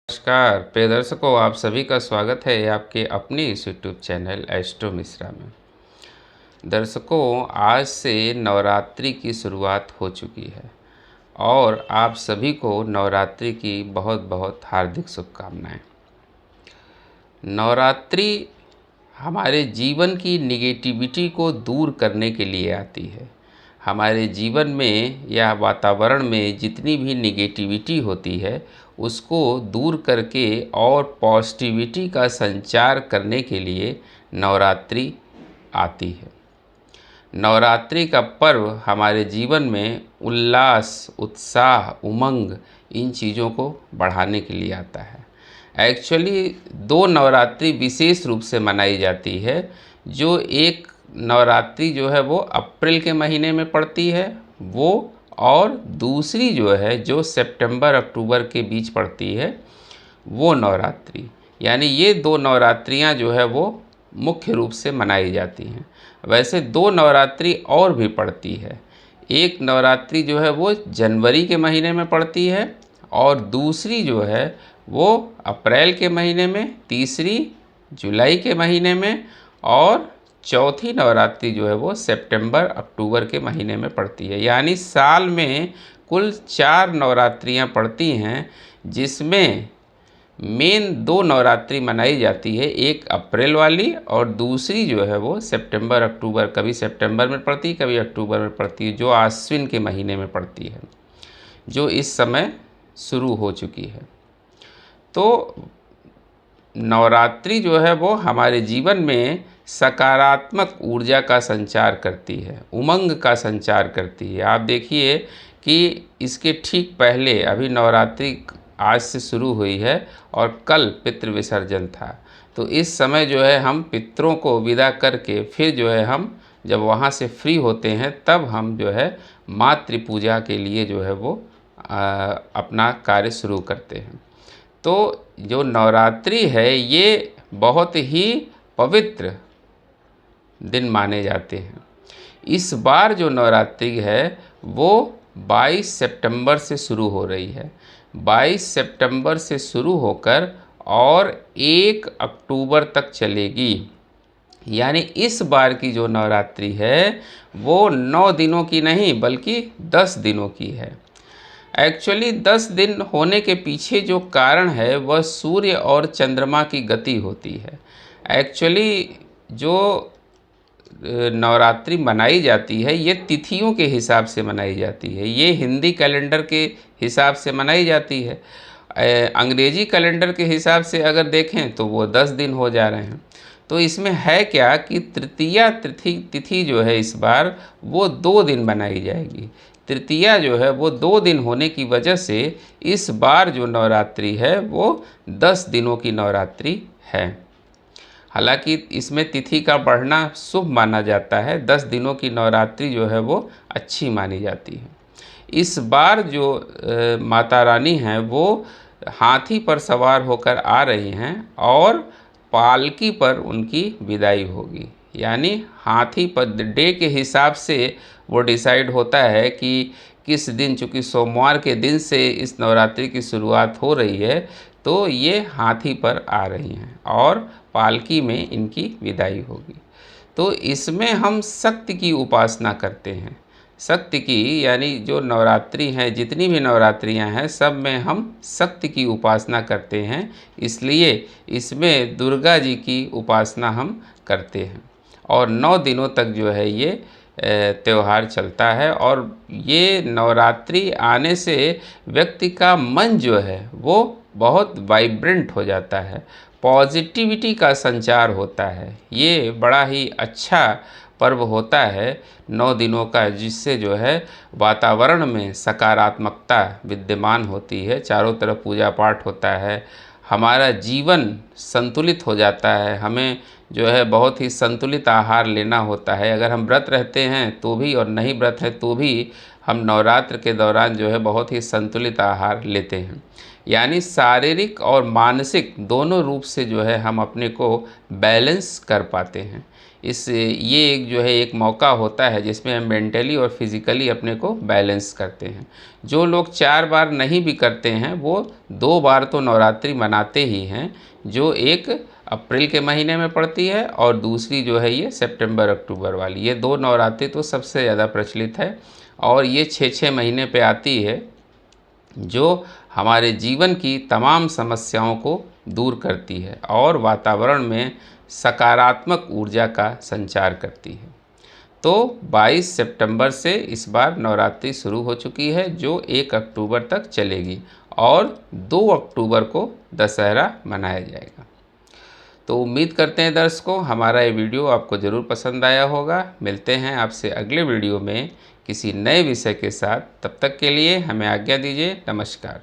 नमस्कार प्रिय दर्शकों, आप सभी का स्वागत है आपके अपने इस यूट्यूब चैनल एस्ट्रो मिश्रा में। दर्शकों, आज से नवरात्रि की शुरुआत हो चुकी है और आप सभी को नवरात्रि की बहुत बहुत हार्दिक शुभकामनाएं। नवरात्रि हमारे जीवन की निगेटिविटी को दूर करने के लिए आती है। हमारे जीवन में या वातावरण में जितनी भी निगेटिविटी होती है उसको दूर करके और पॉजिटिविटी का संचार करने के लिए नवरात्रि आती है। नवरात्रि का पर्व हमारे जीवन में उल्लास, उत्साह, उमंग इन चीज़ों को बढ़ाने के लिए आता है। एक्चुअली दो नवरात्रि विशेष रूप से मनाई जाती है। जो एक नवरात्रि जो है वो अप्रैल के महीने में पड़ती है वो, और दूसरी जो है जो सितंबर अक्टूबर के बीच पड़ती है वो नवरात्रि। यानी ये दो नवरात्रियां जो है वो मुख्य रूप से मनाई जाती हैं। वैसे दो नवरात्रि और भी पड़ती है। एक नवरात्रि जो है वो जनवरी के महीने में पड़ती है और दूसरी जो है वो अप्रैल के महीने में, तीसरी जुलाई के महीने में और चौथी नवरात्रि जो है वो सितंबर अक्टूबर के महीने में पड़ती है। यानी साल में कुल 4 नवरात्रियां पड़ती हैं, जिसमें मेन दो नवरात्रि मनाई जाती है, एक अप्रैल वाली और दूसरी जो है वो सितंबर अक्टूबर, कभी सितंबर में पड़ती है कभी अक्टूबर में पड़ती है, जो आश्विन के महीने में पड़ती है, जो इस समय शुरू हो चुकी है। तो नवरात्रि जो है वो हमारे जीवन में सकारात्मक ऊर्जा का संचार करती है, उमंग का संचार करती है। आप देखिए कि इसके ठीक पहले अभी नवरात्रि आज से शुरू हुई है और कल पितृ विसर्जन था। तो इस समय जो है हम पितरों को विदा करके फिर जो है हम जब वहाँ से फ्री होते हैं तब हम जो है मातृ पूजा के लिए जो है वो अपना कार्य शुरू करते हैं। तो जो नवरात्रि है ये बहुत ही पवित्र दिन माने जाते हैं। इस बार जो नवरात्रि है वो 22 सितंबर से शुरू हो रही है। 22 सितंबर से शुरू होकर और 1 अक्टूबर तक चलेगी। यानी इस बार की जो नवरात्रि है वो 9 दिनों की नहीं बल्कि 10 दिनों की है। एक्चुअली 10 दिन होने के पीछे जो कारण है वह सूर्य और चंद्रमा की गति होती है। एक्चुअली जो नवरात्रि मनाई जाती है ये तिथियों के हिसाब से मनाई जाती है। ये हिंदी कैलेंडर के हिसाब से मनाई जाती है। अंग्रेजी कैलेंडर के हिसाब से अगर देखें तो वो 10 दिन हो जा रहे हैं। तो इसमें है क्या कि तृतीया तिथि जो है इस बार वो 2 दिन बनाई जाएगी। तृतीया जो है वो 2 दिन होने की वजह से इस बार जो नवरात्रि है वो 10 दिनों की नवरात्रि है। हालांकि इसमें तिथि का बढ़ना शुभ माना जाता है। 10 दिनों की नवरात्रि जो है वो अच्छी मानी जाती है। इस बार जो माता रानी हैं वो हाथी पर सवार होकर आ रही हैं और पालकी पर उनकी विदाई होगी। यानी हाथी पर डे के हिसाब से वो डिसाइड होता है कि किस दिन, चूँकि सोमवार के दिन से इस नवरात्रि की शुरुआत हो रही है, तो ये हाथी पर आ रही हैं और पालकी में इनकी विदाई होगी। तो इसमें हम शक्ति की उपासना करते हैं। शक्ति की, यानी जो नवरात्रि हैं, जितनी भी नवरात्रियां हैं, सब में हम शक्ति की उपासना करते हैं। इसलिए इसमें दुर्गा जी की उपासना हम करते हैं और 9 दिनों तक जो है ये त्यौहार चलता है। और ये नवरात्रि आने से व्यक्ति का मन जो है वो बहुत वाइब्रेंट हो जाता है, पॉजिटिविटी का संचार होता है। ये बड़ा ही अच्छा पर्व होता है 9 दिनों का, जिससे जो है वातावरण में सकारात्मकता विद्यमान होती है। चारों तरफ पूजा पाठ होता है, हमारा जीवन संतुलित हो जाता है। हमें जो है बहुत ही संतुलित आहार लेना होता है। अगर हम व्रत रहते हैं तो भी और नहीं व्रत है तो भी हम नवरात्र के दौरान जो है बहुत ही संतुलित आहार लेते हैं। यानी शारीरिक और मानसिक दोनों रूप से जो है हम अपने को बैलेंस कर पाते हैं। ये एक जो है एक मौका होता है जिसमें हम मेंटली और फिज़िकली अपने को बैलेंस करते हैं। जो लोग 4 बार नहीं भी करते हैं वो 2 बार तो नवरात्रि मनाते ही हैं, जो एक अप्रैल के महीने में पड़ती है और दूसरी जो है ये सितंबर अक्टूबर वाली। ये 2 नवरात्रि तो सबसे ज़्यादा प्रचलित है और ये 6-6 महीने पे आती है, जो हमारे जीवन की तमाम समस्याओं को दूर करती है और वातावरण में सकारात्मक ऊर्जा का संचार करती है। तो 22 सितंबर से इस बार नवरात्रि शुरू हो चुकी है, जो 1 अक्टूबर तक चलेगी और 2 अक्टूबर को दशहरा मनाया जाएगा। तो उम्मीद करते हैं दर्शकों हमारा ये वीडियो आपको ज़रूर पसंद आया होगा। मिलते हैं आपसे अगले वीडियो में किसी नए विषय के साथ। तब तक के लिए हमें आज्ञा दीजिए। नमस्कार।